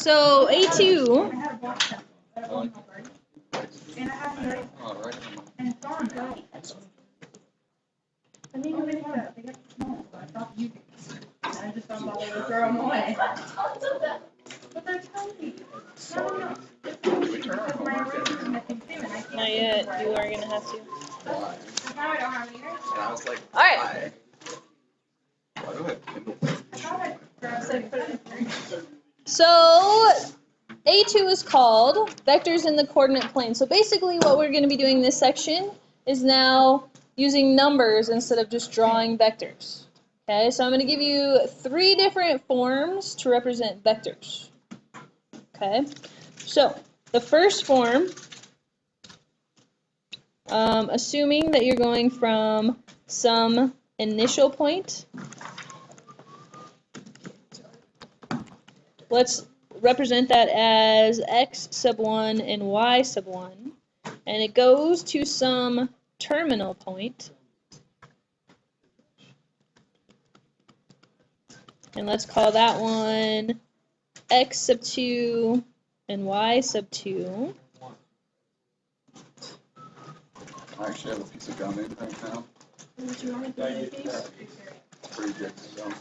So A2 Not yet. You are going to have to. All right. So A2 is called vectors in the coordinate plane. So basically what we're going to be doing in this section is now using numbers instead of just drawing vectors. Okay, so I'm going to give you 3 different forms to represent vectors. Okay, so the first form, assuming that you're going from some initial point, let's represent that as x sub 1 and y sub 1, and it goes to some terminal point, and let's call that one x sub 2 and y sub 2. I actually have a piece of gum in right now. Would you want me to do these? It's pretty good. So.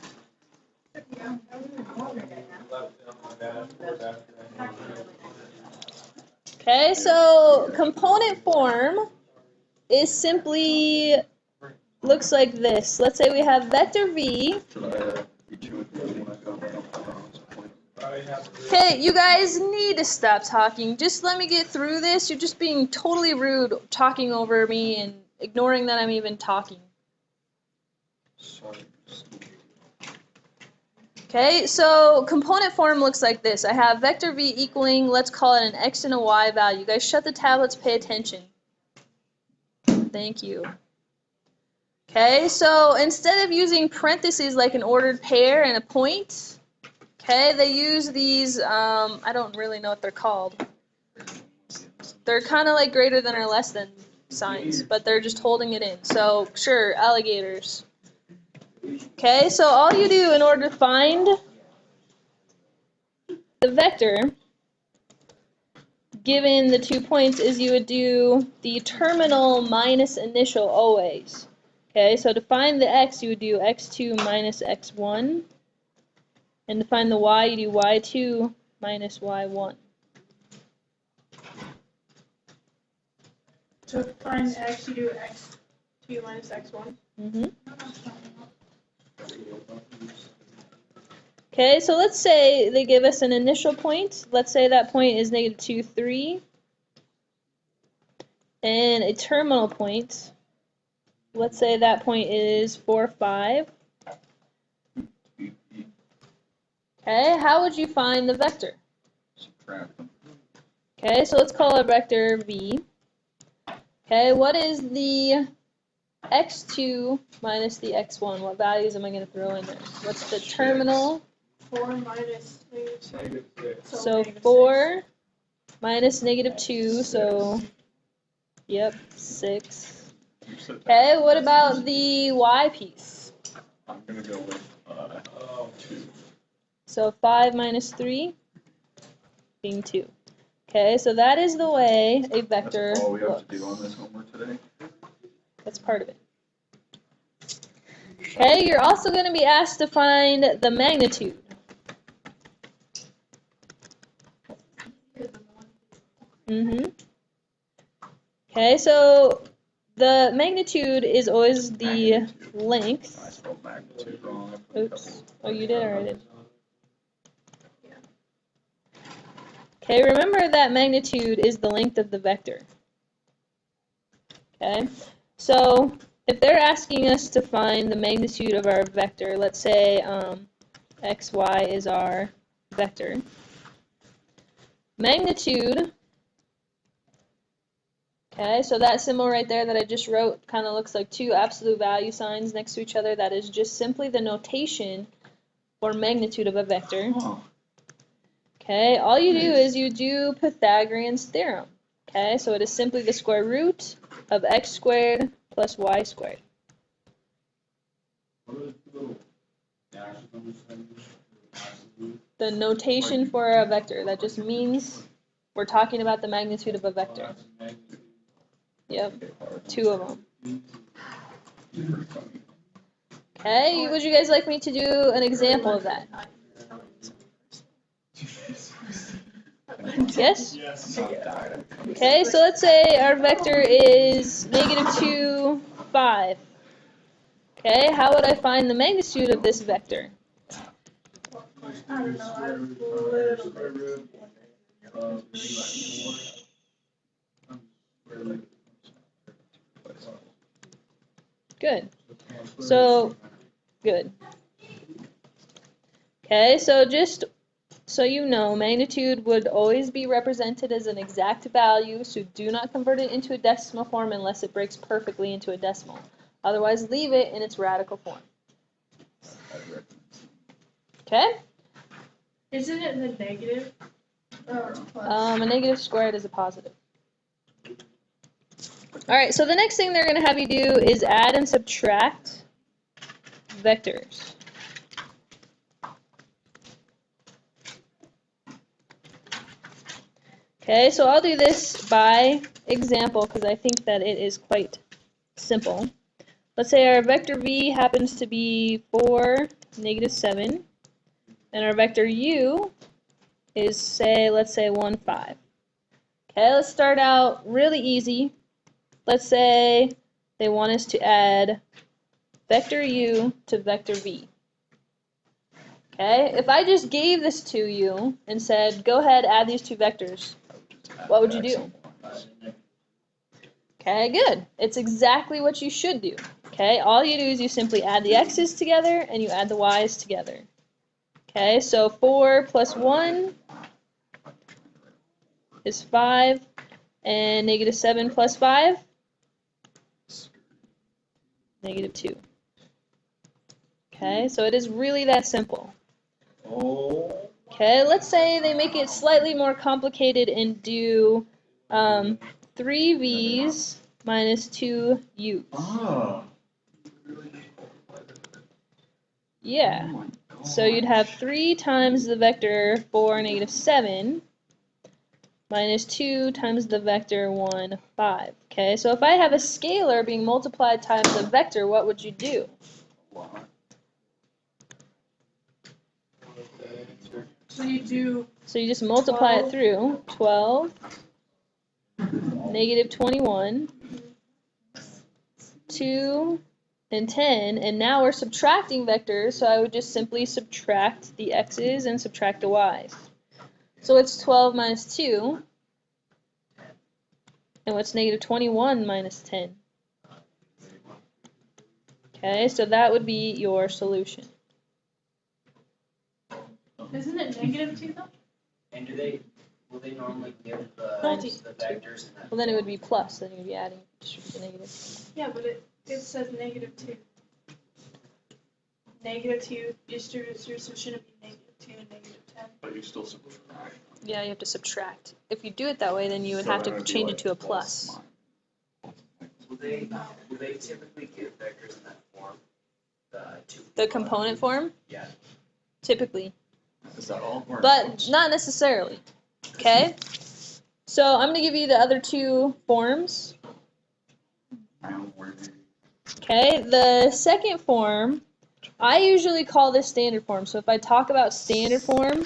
Okay, so component form is simply, looks like this. Let's say we have vector v. Okay, you guys need to stop talking. Just let me get through this. You're just being totally rude, talking over me and ignoring that I'm even talking. Okay, so component form looks like this. I have vector v equaling, let's call it an x and a y value. You guys shut the tablets, pay attention. Thank you. Okay, so instead of using parentheses like an ordered pair and a point, okay, they use these, I don't really know what they're called. They're kind of like greater than or less than signs, but they're just holding it in. So, sure, alligators. Okay, so all you do in order to find the vector, given the 2 points, is you would do the terminal minus initial always. Okay, so to find the x, you would do x2 minus x1. And to find the y, you do y2 minus y1. So to find x, you do x2 minus x1. Okay, so let's say they give us an initial point. Let's say that point is negative 2, 3. And a terminal point. Let's say that point is 4, 5. Okay, how would you find the vector? Subtract them. Okay, so let's call it vector v. Okay, what is the x2 minus the x1? What values am I going to throw in there? What's the terminal? 4 minus negative 2. So 4 minus negative 2, so, yep, 6. Okay, what about the y piece? I'm going to go with 2. So 5 minus 3 being 2. Okay, so that is the way a vector That's all we have looks. to do on this homework today. That's part of it. Okay, you're also going to be asked to find the magnitude. Okay, so the magnitude is always the length. I spelled magnitude wrong. Oops. Oh, you did already. Okay, remember that magnitude is the length of the vector. Okay, so if they're asking us to find the magnitude of our vector, let's say x, y is our vector. Magnitude, okay, so that symbol right there that I just wrote kind of looks like 2 absolute value signs next to each other. That is just simply the notation for magnitude of a vector. Okay, all you do is you do Pythagorean's theorem. Okay, so it is simply the square root of x squared plus y squared. the notation for a vector. That just means we're talking about the magnitude of a vector. Yep, 2 of them. Okay, would you guys like me to do an example of that? Yes? Okay, so let's say our vector is -2, 5. Okay, how would I find the magnitude of this vector? I don't know, I have a little bit. Good. So, good. Okay, so just so you know, magnitude would always be represented as an exact value, so do not convert it into a decimal form unless it breaks perfectly into a decimal. Otherwise, leave it in its radical form. Okay? Isn't it the negative? Oh, it's plus. A negative squared is a positive. Alright, so the next thing they're going to have you do is add and subtract vectors. Okay, so I'll do this by example because I think that it is quite simple. Let's say our vector v happens to be 4, -7, and our vector u is, let's say 1, 5. Okay, let's start out really easy. Let's say they want us to add vector u to vector v. Okay, if I just gave this to you and said, go ahead, add these two vectors, what would you do? Okay, good. It's exactly what you should do. Okay, all you do is you simply add the x's together and you add the y's together. Okay, so 4 plus 1 is 5, and -7 plus 5? -2. Okay, so it is really that simple. Okay, let's say they make it slightly more complicated and do 3 v's minus 2 u's. Yeah, so you'd have 3 times the vector 4, -7, minus 2 times the vector 1, 5. Okay, so if I have a scalar being multiplied times a vector, what would you do? So you just multiply it through 12, -21, 2, and 10, and now we're subtracting vectors, so I would just simply subtract the x's and subtract the y's. So it's 12 minus 2, and what's -21 minus 10? Okay, so that would be your solution. Isn't it -2 though? And will they normally give the vectors in that? Well, then it would be plus, then you'd be adding the negative. Yeah, but it says -2. -2, your solution shouldn't be -2 and -10. But you still subtract. Yeah, you have to subtract. If you do it that way, then you would have to change it to a plus. Will they typically give vectors in that form? The component form? Yeah. Typically. Is that all? But not necessarily. Okay? So I'm going to give you the other two forms. Okay, the second form, I usually call this standard form. So if I talk about standard form,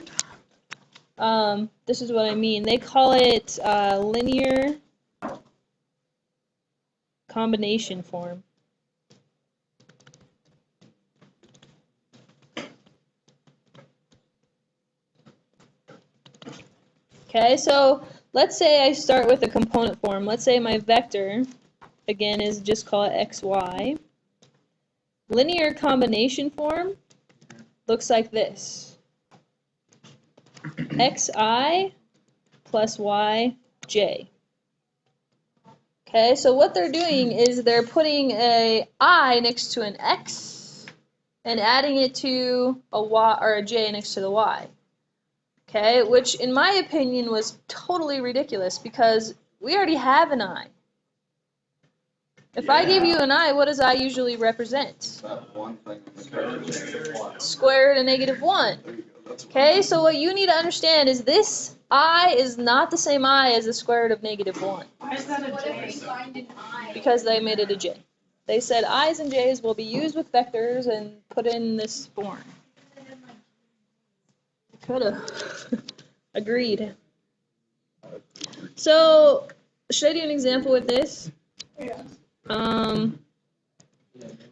this is what I mean. They call it linear combination form. Okay, so let's say I start with a component form. Let's say my vector, again, is just call it xy. Linear combination form looks like this. xi plus yj. Okay, so what they're doing is they're putting a I next to an x and adding it to a y or a j next to the y. Okay, which in my opinion was totally ridiculous because we already have an I. If I give you an I, what does I usually represent? That one thing in the Square root of -1. Okay, so what you need to understand is this I is not the same I as the square root of negative 1. Why is that a What if we J? find an I? Because they made it a j. They said i's and j's will be used with vectors and put in this form. Coulda. Agreed. So, should I do an example with this? Yeah.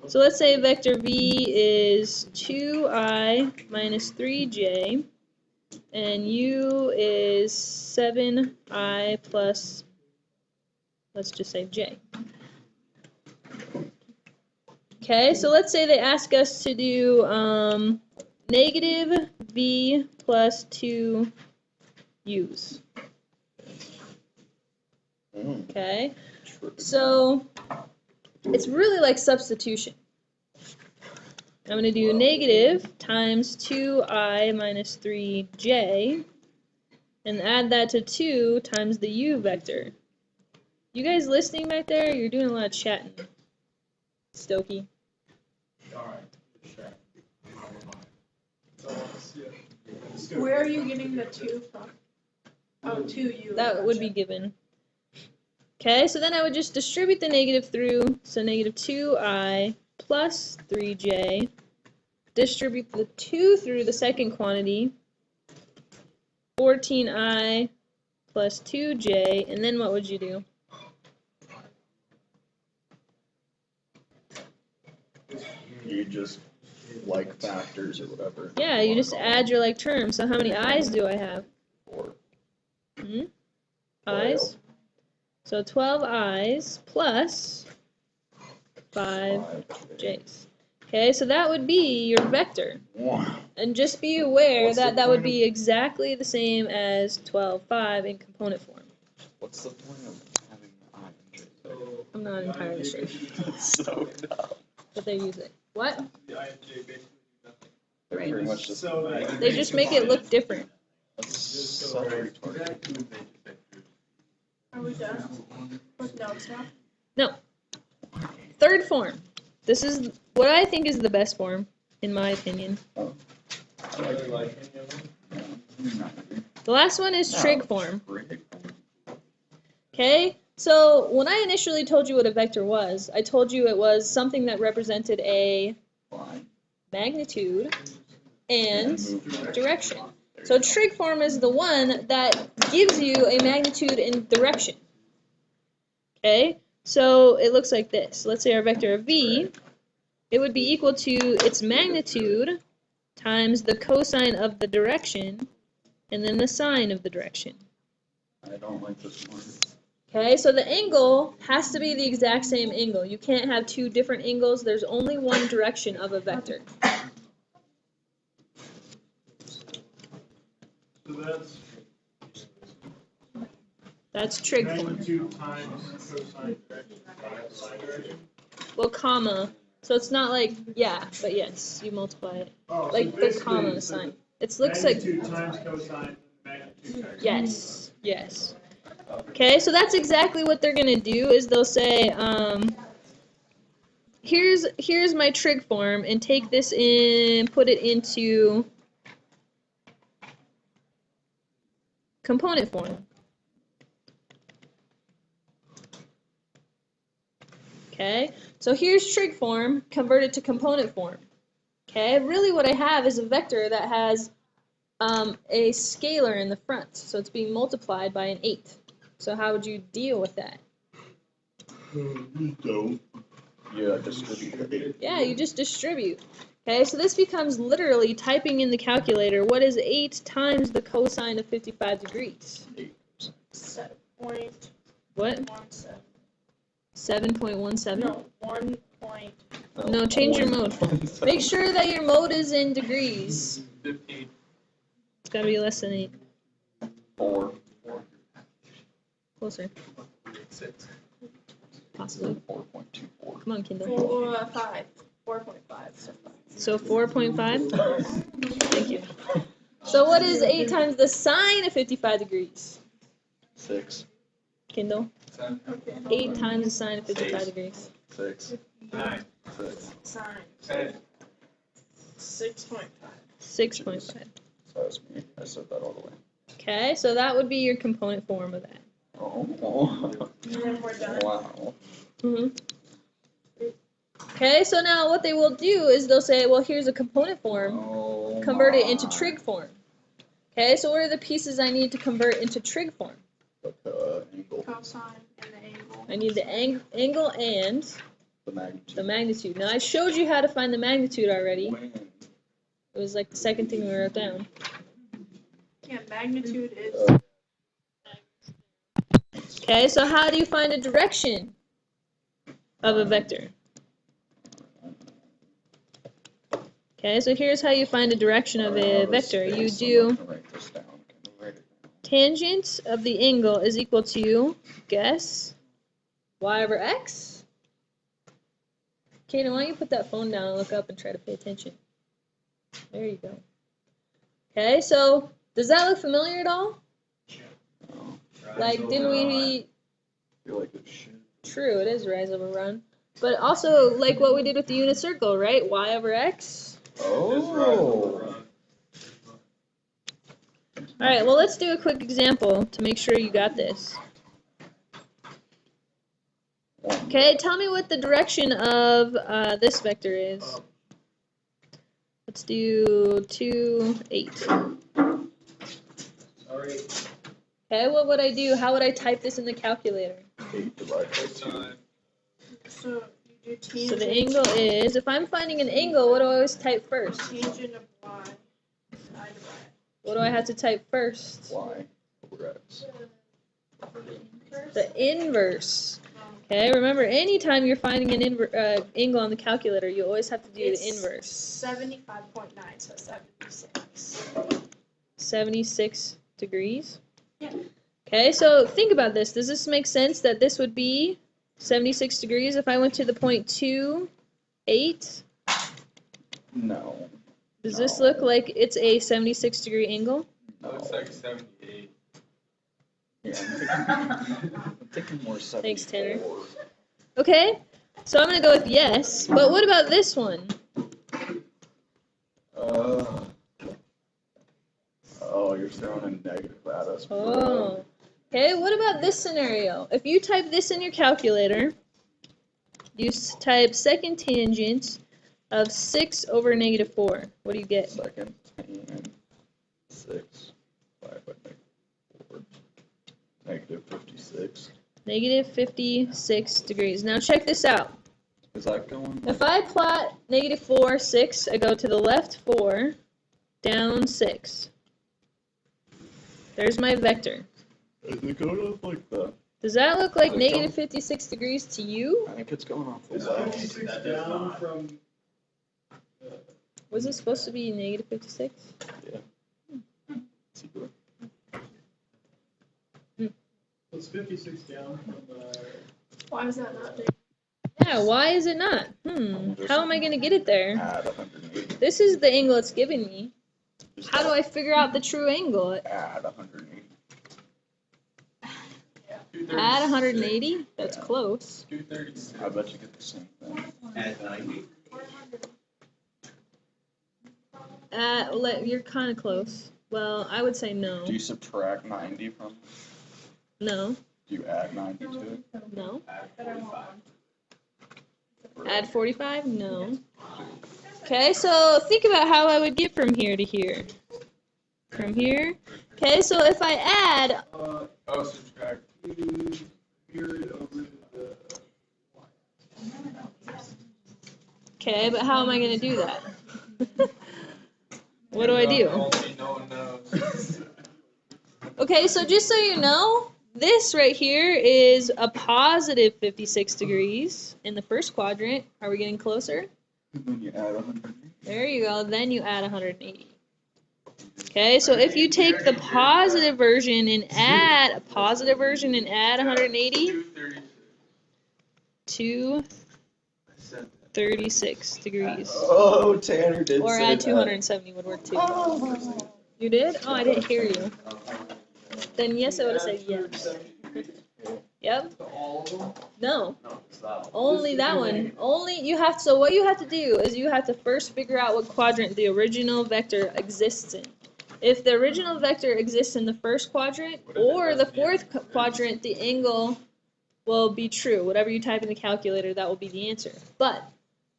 So let's say vector v is 2I minus 3j, and u is 7I plus, let's just say j. Okay, so let's say they ask us to do negative v plus 2 u's. Okay, so it's really like substitution. I'm going to do negative times 2I minus 3j, and add that to 2 times the u vector. You guys listening back there? You're doing a lot of chatting. Stokey. Where are you getting the 2 from? Oh, 2U. That would be given. Okay, so then I would just distribute the negative through, so negative 2I plus 3j, distribute the 2 through the second quantity, 14I plus 2j, and then what would you do? You just like factors or whatever. Yeah, you just add your like terms. So how many i's do I have? 4. I's? So 12 i's plus 5 j's. Okay, so that would be your vector. Wow. And just be aware What's that the that would point be exactly the same as 12.5 in component form. What's the point of having I and J? I'm not entirely sure, So dumb. but they use it. What? The I and J basically do nothing. They're pretty much just They just make it look different. That's so retarded. Are we done with notes now? No. Third form. This is what I think is the best form, in my opinion. Oh. I like The last one is trig form. Trig. Okay? So when I initially told you what a vector was, I told you it was something that represented a Line. magnitude and direction. So trig form is the one that gives you a magnitude and direction. Okay? So it looks like this. Let's say our vector of v, it would be equal to its magnitude times the cosine of the direction, and then the sine of the direction. I don't like this one. Okay, so the angle has to be the exact same angle. You can't have two different angles. There's only one direction of a vector. So That's trig form. magnitude times cosine direction times sine direction. Well, comma. So it's not like, yeah, but yes, you multiply it. Oh, so Like the basically comma it's sign. It looks like, magnitude times cosine, magnitude times. yes, yes. Okay, so that's exactly what they're gonna do. Is they'll say, here's my trig form, and take this in, put it into component form. Okay, so here's trig form converted to component form. Okay, really what I have is a vector that has a scalar in the front, so it's being multiplied by an 8. So how would you deal with that? Yeah, distribute it. Yeah, you just distribute. Okay, so this becomes literally typing in the calculator, what is 8 times the cosine of 55 degrees? 7.17. What? 7.17? No, 1 point. No, change your mode. Make sure that your mode is in degrees. 15. It's gotta be less than 8. 4. Closer. 6. Possibly. 4.24. Come on, Kindle. 5. 4.5. So 4.5? Thank you. So what is 8 times the sine of 55 degrees? 6. Kindle. 8 times the sine of 55 degrees. 6. 9. 6. Sine. 10. 6.5. 6.5. That was me. I said that all the way. Okay, so that would be your component form of that. Oh. And then we're done. Wow. Okay, so now what they will do is they'll say, well, here's a component form. Oh Convert it into my. trig form. Okay, so what are the pieces I need to convert into trig form? The angle. Cosine and the angle. I need the angle and The magnitude. the magnitude. Now I showed you how to find the magnitude already. When? It was like the second thing we wrote down. Yeah, magnitude is. Okay, so how do you find a direction of a vector? Okay, so here's how you find a direction of a vector. You do Write this down. Can you write it down? tangent of the angle is equal to, guess, y over x? Kaden, why don't you put that phone down and look up and try to pay attention? There you go. Okay, so does that look familiar at all? No. Like, didn't we... I feel like it should. True, it is rise over run. But also, like what we did with the unit circle, right? Y over x. Oh. Alright, well, let's do a quick example to make sure you got this. Okay, tell me what the direction of this vector is. Let's do 2, 8. Okay, what would I do? How would I type this in the calculator? 8 divided by 2. So you do tangent. So the angle is, if I'm finding an angle, what do I always type first? Tangent of y. Side of y. What do I have to type first? Y over x. The inverse. Okay, remember, anytime you're finding an angle on the calculator, you always have to do the inverse. 75.9, so 76. 76 degrees. Yeah. Okay, so think about this. Does this make sense that this would be 76 degrees if I went to the point 2, 8? No. Does this look like it's a 76 degree angle? No. Looks like 78. Yeah, I'm thinking more 74. Thanks, Tanner. Okay, so I'm going to go with yes, but what about this one? Oh, you're throwing a negative at us. bro. Oh. Okay, what about this scenario? If you type this in your calculator, you type second tangent of 6 over negative 4. What do you get? Second and 6 divided by -4. Negative 56. Negative 56 degrees. Now check this out. Is that going? If I plot negative 4, 6, I go to the left 4, down 6. There's my vector. Is it going up like the? Does that look like Is it negative going- 56 degrees to you? I think it's going off the Is left. 56 down from? Was it supposed to be negative 56? Was 56 down from? Why is that not? Yeah, why is it not? How am I going to get it there? Add 180. This is the angle it's giving me. Just How do I figure out the true angle? add 180? Add 180? That's Yeah. close. 236. I bet you get the same thing. Add 90. You're kind of close. Well, I would say no. Do you subtract 90 from it? No. Do you add 90 to it? No. Add 45. Add 45? No. Okay, so think about how I would get from here to here. From here. Okay, so if I add, Subtract 2 period over the. okay, but how am I going to do that? What do I do? Only no one knows. Okay, so just so you know, this right here is a positive 56 degrees in the first quadrant. Are we getting closer? And then you add 180. There you go. Then you add 180. Okay, so if you take the positive version and add 180, 236 degrees. Oh, Tanner did Or say add that. 270 would work too. You did? Oh, I didn't hear you. Then yes, I would have said yes. Yep. All of them? No. No, it's that one. Only that one. Only you have to. So what you have to do is you have to first figure out what quadrant the original vector exists in. If the original vector exists in the first quadrant or the fourth quadrant, the angle will be true. Whatever you type in the calculator, that will be the answer. But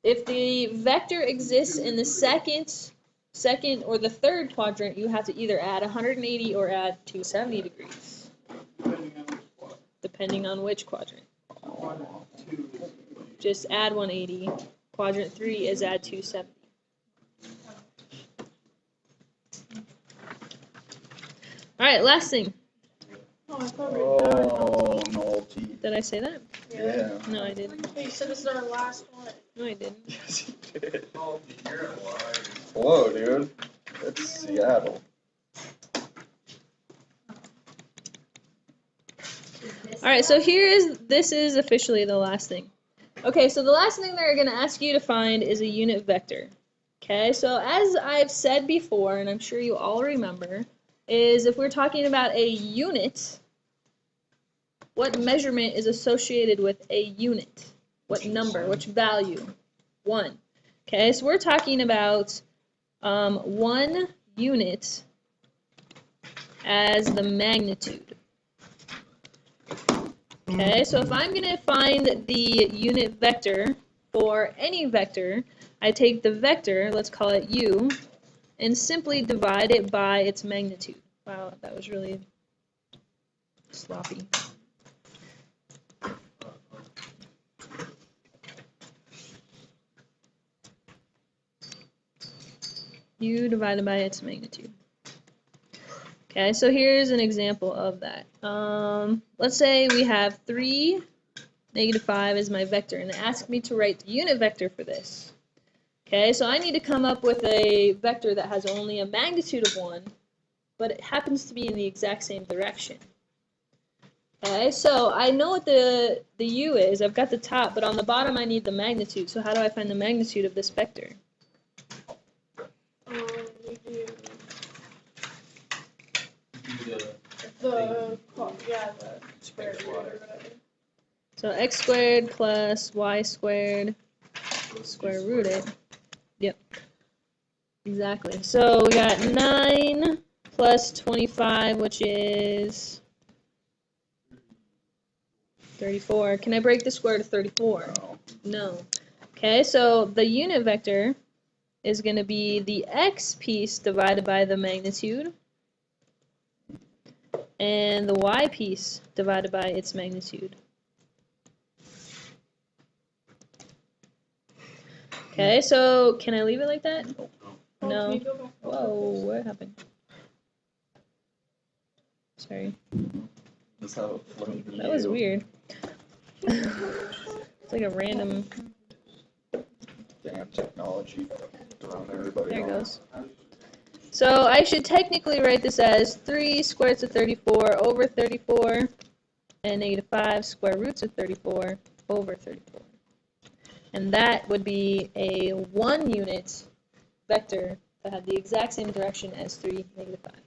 if the vector exists in the second or the third quadrant, you have to either add 180 or add 270 degrees, Depending on which quadrant. depending on which quadrant. Quadrant 2 is. Just add 180. Quadrant 3 is add 270. All right, last thing. Oh, I thought we were done. Oh, nullity. Did I say that? Yeah. No, I didn't. Hey, you said this is our last one. No, I didn't. Yes, you did. Oh, you're a liar. Whoa, dude. It's Seattle. All right, so this is officially the last thing. Okay, so the last thing they're going to ask you to find is a unit vector. Okay, so as I've said before, and I'm sure you all remember, is if we're talking about a unit, what measurement is associated with a unit? What number? Which value? 1. Okay, so we're talking about 1 unit as the magnitude. Okay, so if I'm going to find the unit vector for any vector, I take the vector, let's call it u, and simply divide it by its magnitude. Wow, that was really sloppy. U divided by its magnitude. Okay, so here's an example of that. Let's say we have 3, -5 is my vector, and they ask me to write the unit vector for this. Okay, so I need to come up with a vector that has only a magnitude of 1, but it happens to be in the exact same direction. Okay, so I know what the u is. I've got the top, but on the bottom I need the magnitude. So how do I find the magnitude of this vector? You do The the square root or whatever. So x squared plus y squared square root it. Yep. Exactly. So we got 9 plus 25, which is 34. Can I break the square to 34? No. No. Okay, so the unit vector is going to be the x piece divided by the magnitude, and the y piece divided by its magnitude. Okay, so can I leave it like that? Oh, No. can you go back? Whoa, what happened? Sorry, That's how it flowed. that was weird. It's like a random. Damn technology. Throwing everybody There it off. goes. So I should technically write this as 3 square roots of 34 over 34, and -5 square roots of 34 over 34. And that would be a 1 unit vector that had the exact same direction as 3, -5.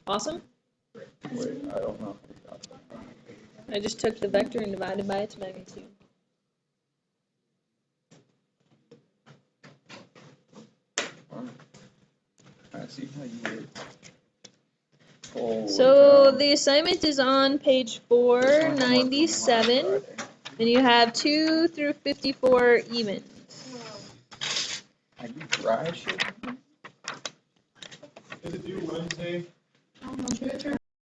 Awesome? Wait, I don't know how you got that. I just took the vector and divided by its magnitude. I see how you did. Holy So cow. the assignment is on page 497, and you have 2 through 54 even. Are you dry shit? Is it due Wednesday?